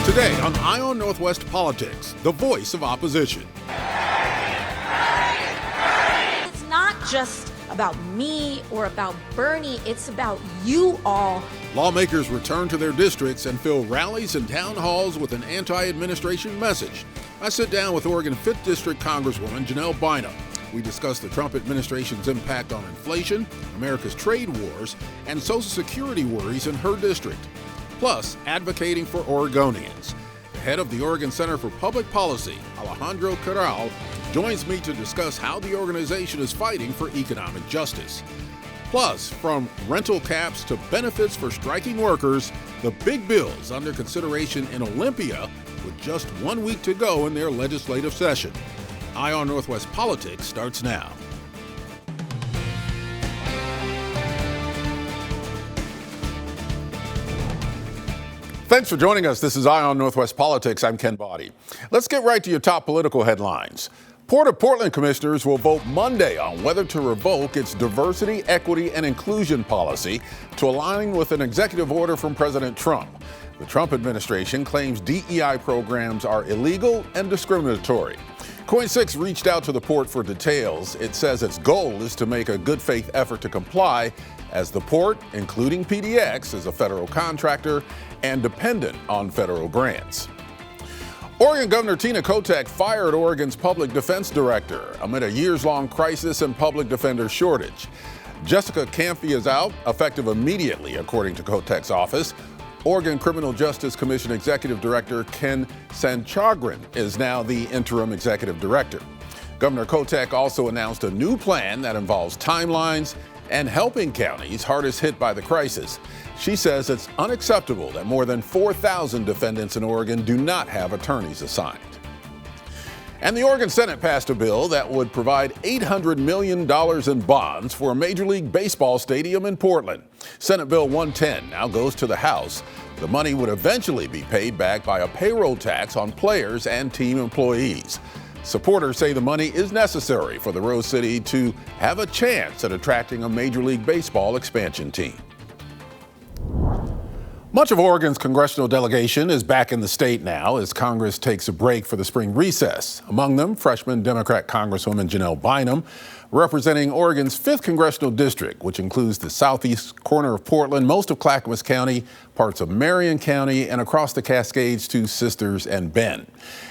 Today on Eye on Northwest Politics, the voice of opposition. It's not just about me or about Bernie, it's about you all. Lawmakers return to their districts and fill rallies and town halls with an anti-administration message. I sit down with Oregon 5th District Congresswoman Janelle Bynum. We discuss the Trump administration's impact on inflation, America's trade wars, and Social Security worries in her district. Plus, advocating for Oregonians. The head of the Oregon Center for Public Policy, Alejandro Corral, joins me to discuss how the organization is fighting for economic justice. Plus, from rental caps to benefits for striking workers, the big bills under consideration in Olympia with just 1 week to go in their legislative session. Eye on Northwest Politics starts now. Thanks for joining us. This is Eye on Northwest Politics. I'm Ken Body. Let's get right to your top political headlines. Port of Portland commissioners will vote Monday on whether to revoke its diversity, equity, and inclusion policy to align with an executive order from President Trump. The Trump administration claims DEI programs are illegal and discriminatory. Coin 6 reached out to the port for details. It says its goal is to make a good faith effort to comply, as the port, including PDX, is a federal contractor and dependent on federal grants. Oregon Governor Tina Kotek fired Oregon's public defense director amid a years-long crisis and public defender shortage. Jessica Camphy is out, effective immediately, according to Kotek's office. Oregon Criminal Justice Commission Executive Director Ken Sanchagrin is now the interim executive director. Governor Kotek also announced a new plan that involves timelines and helping counties hardest hit by the crisis. She says it's unacceptable that more than 4,000 defendants in Oregon do not have attorneys assigned. And the Oregon Senate passed a bill that would provide $800 million in bonds for a Major League Baseball stadium in Portland. Senate Bill 110 now goes to the House. The money would eventually be paid back by a payroll tax on players and team employees. Supporters say the money is necessary for the Rose City to have a chance at attracting a Major League Baseball expansion team. Much of Oregon's congressional delegation is back in the state now as Congress takes a break for the spring recess. Among them, freshman Democrat Congresswoman Janelle Bynum, representing Oregon's 5th congressional district, which includes the southeast corner of Portland, most of Clackamas County, parts of Marion County, and across the Cascades to Sisters and Bend.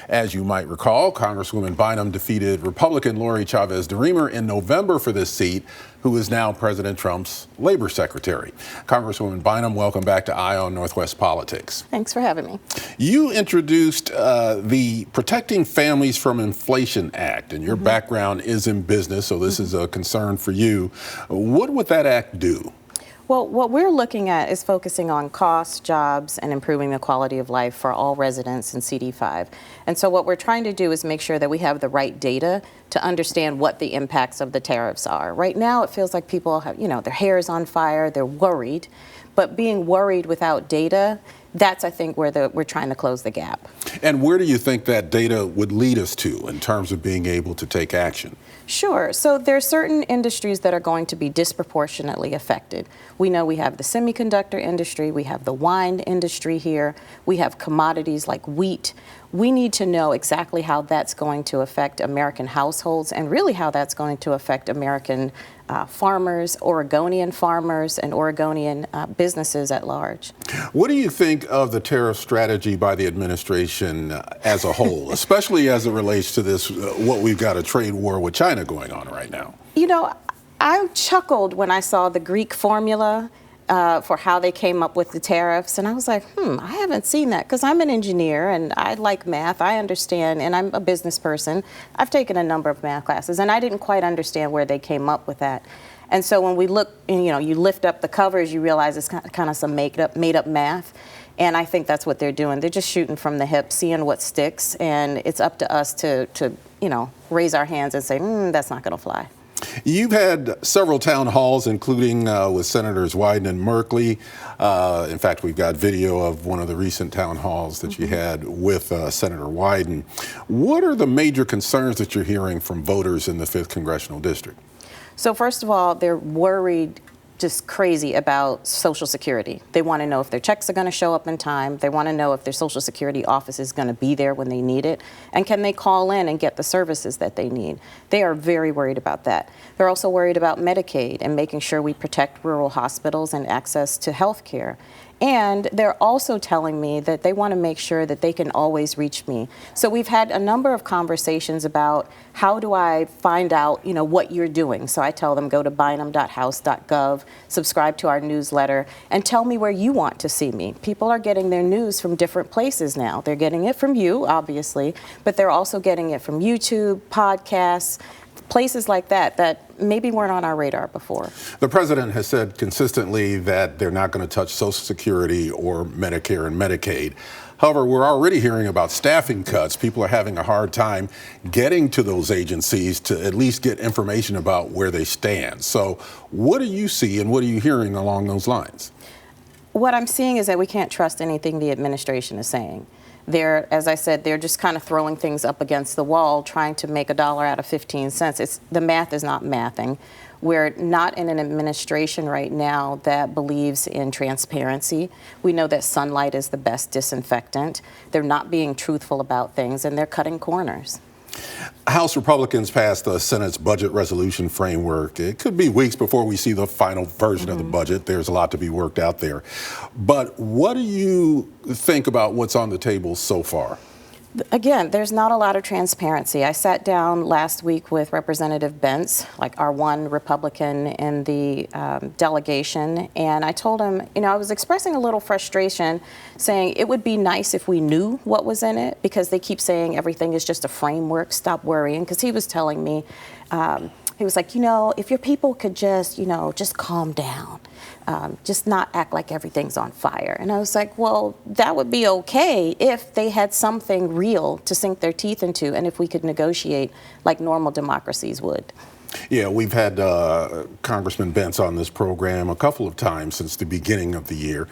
As you might recall, Congresswoman Bynum defeated Republican Lori Chavez-DeRemer in November for this seat, who is now President Trump's labor secretary. Congresswoman Bynum, welcome back to Eye on Northwest Politics. Thanks for having me. You introduced the Protecting Families from Inflation Act, and your background is in business, so this is a concern for you. What would that act do? Well, what we're looking at is focusing on costs, jobs, and improving the quality of life for all residents in CD5. And so what we're trying to do is make sure that we have the right data to understand what the impacts of the tariffs are. Right now, it feels like people have, their hair is on fire, they're worried. But being worried without data, that's, I think, where we're trying to close the gap. And where do you think that data would lead us to in terms of being able to take action? Sure. So there are certain industries that are going to be disproportionately affected. We know we have the semiconductor industry, we have the wine industry here, we have commodities like wheat. We need to know exactly how that's going to affect American households and really how that's going to affect American farmers, Oregonian farmers, and Oregonian businesses at large. What do you think of the tariff strategy by the administration as a whole, especially as it relates to this, what we've got a trade war with China going on right now? I chuckled when I saw the Greek formula for how they came up with the tariffs. And I was like, I haven't seen that, because I'm an engineer and I like math. I understand, and I'm a business person. I've taken a number of math classes, and I didn't quite understand where they came up with that. And so when we look, and, you lift up the covers, you realize it's kind of some made up math. And I think that's what they're doing. They're just shooting from the hip, seeing what sticks. And it's up to us to raise our hands and say, that's not going to fly. You've had several town halls, including with Senators Wyden and Merkley. In fact, we've got video of one of the recent town halls that you had with Senator Wyden. What are the major concerns that you're hearing from voters in the 5th Congressional District? So first of all, they're worried just crazy about Social Security. They want to know if their checks are going to show up in time. They want to know if their Social Security office is going to be there when they need it. And can they call in and get the services that they need? They are very worried about that. They're also worried about Medicaid and making sure we protect rural hospitals and access to health care. And they're also telling me that they want to make sure that they can always reach me. So we've had a number of conversations about how do I find out, what you're doing. So I tell them go to bynum.house.gov, subscribe to our newsletter, and tell me where you want to see me. People are getting their news from different places now. They're getting it from you, obviously, but they're also getting it from YouTube, podcasts, places like that maybe weren't on our radar before. The president has said consistently that they're not going to touch Social Security or Medicare and Medicaid. However, we're already hearing about staffing cuts. People are having a hard time getting to those agencies to at least get information about where they stand. So what do you see and what are you hearing along those lines? What I'm seeing is that we can't trust anything the administration is saying. As I said, they're just kind of throwing things up against the wall, trying to make $1 out of 15 cents. The math is not mathing. We're not in an administration right now that believes in transparency. We know that sunlight is the best disinfectant. They're not being truthful about things, and they're cutting corners. House Republicans passed the Senate's budget resolution framework. It could be weeks before we see the final version of the budget. There's a lot to be worked out there. But what do you think about what's on the table so far? Again, there's not a lot of transparency. I sat down last week with Representative Bentz, like our one Republican in the delegation, and I told him, I was expressing a little frustration, saying it would be nice if we knew what was in it, because they keep saying everything is just a framework, stop worrying, because he was telling me, he was like, if your people could just calm down. Just not act like everything's on fire. And I was like, well, that would be okay if they had something real to sink their teeth into and if we could negotiate like normal democracies would. Yeah, we've had Congressman Bentz on this program a couple of times since the beginning of the year.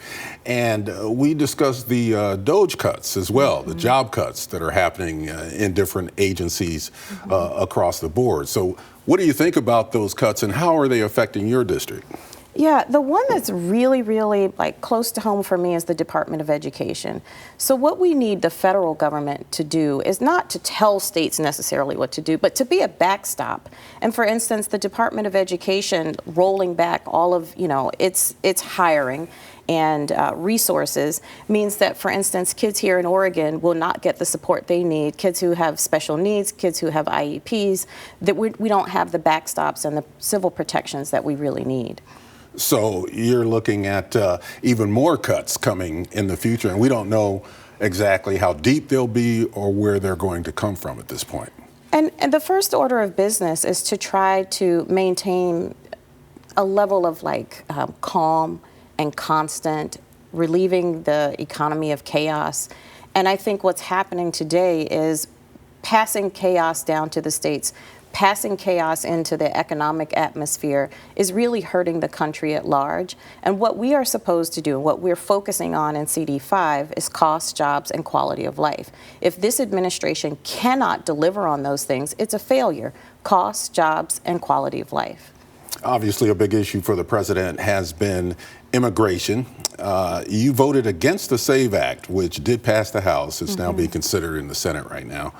And we discussed the DOGE cuts as well, the job cuts that are happening in different agencies across the board. So what do you think about those cuts and how are they affecting your district? Yeah, the one that's really, really close to home for me is the Department of Education. So what we need the federal government to do is not to tell states necessarily what to do, but to be a backstop. And for instance, the Department of Education rolling back all of, its hiring and resources means that, for instance, kids here in Oregon will not get the support they need. Kids who have special needs, kids who have IEPs, that we don't have the backstops and the civil protections that we really need. So you're looking at even more cuts coming in the future, and we don't know exactly how deep they'll be or where they're going to come from at this point. And the first order of business is to try to maintain a level of calm and constant, relieving the economy of chaos. And I think what's happening today is passing chaos down to the states, passing chaos into the economic atmosphere is really hurting the country at large. And what we are supposed to do, what we're focusing on in CD5 is cost, jobs, and quality of life. If this administration cannot deliver on those things, it's a failure. Cost, jobs, and quality of life. Obviously, a big issue for the president has been immigration. You voted against the SAVE Act, which did pass the House. It's now being considered in the Senate right now.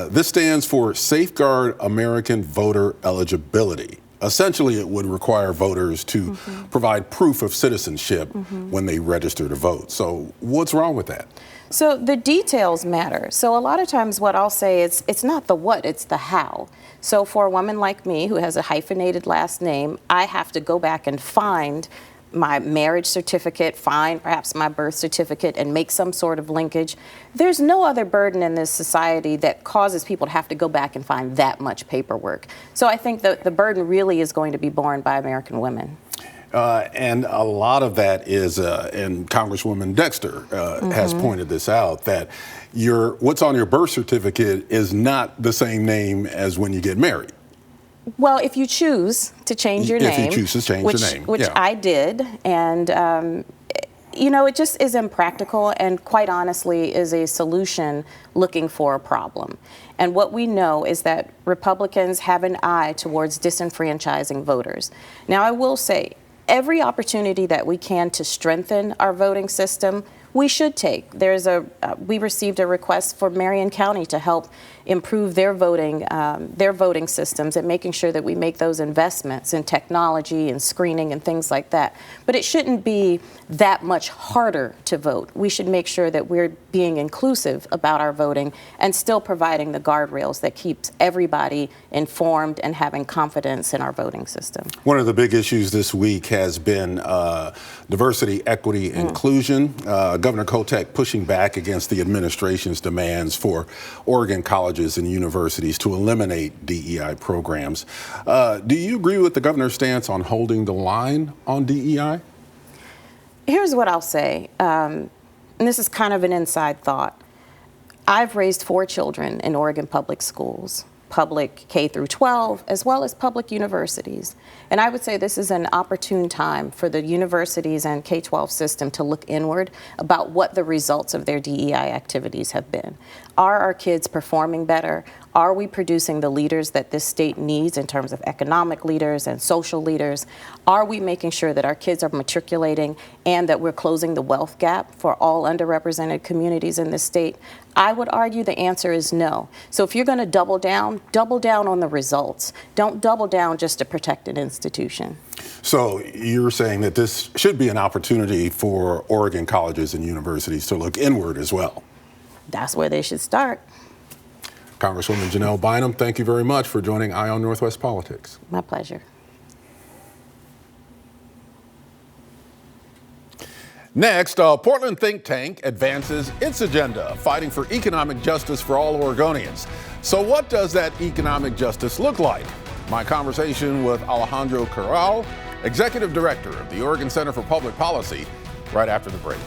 This stands for Safeguard American Voter Eligibility. Essentially, it would require voters to provide proof of citizenship when they register to vote. So what's wrong with that? So the details matter. So a lot of times what I'll say is it's not the what, it's the how. So for a woman like me who has a hyphenated last name, I have to go back and find my marriage certificate, find perhaps my birth certificate, and make some sort of linkage. There's no other burden in this society that causes people to have to go back and find that much paperwork. So I think that the burden really is going to be borne by American women. And a lot of that is, and Congresswoman Dexter has pointed this out, that what's on your birth certificate is not the same name as when you get married. Well, if you choose to change your name. If you choose to change your name. Which I did. And, it just is impractical and quite honestly is a solution looking for a problem. And what we know is that Republicans have an eye towards disenfranchising voters. Now, I will say, every opportunity that we can to strengthen our voting system, we should take. We received a request for Marion County to help improve their voting systems and making sure that we make those investments in technology and screening and things like that. But it shouldn't be that much harder to vote. We should make sure that we're being inclusive about our voting and still providing the guardrails that keeps everybody informed and having confidence in our voting system. One of the big issues this week has been diversity, equity, inclusion. Governor Kotek pushing back against the administration's demands for Oregon colleges and universities to eliminate DEI programs. Do you agree with the governor's stance on holding the line on DEI? Here's what I'll say, and this is kind of an inside thought. I've raised 4 children in Oregon public schools, public K through 12, as well as public universities. And I would say this is an opportune time for the universities and K-12 system to look inward about what the results of their DEI activities have been. Are our kids performing better? Are we producing the leaders that this state needs in terms of economic leaders and social leaders? Are we making sure that our kids are matriculating and that we're closing the wealth gap for all underrepresented communities in this state? I would argue the answer is no. So if you're going to double down on the results. Don't double down just to protect an institution. So you're saying that this should be an opportunity for Oregon colleges and universities to look inward as well? That's where they should start. Congresswoman Janelle Bynum, thank you very much for joining Eye on Northwest Politics. My pleasure. Next, a Portland think tank advances its agenda, fighting for economic justice for all Oregonians. So what does that economic justice look like? My conversation with Alejandro Corral, Executive Director of the Oregon Center for Public Policy, right after the break.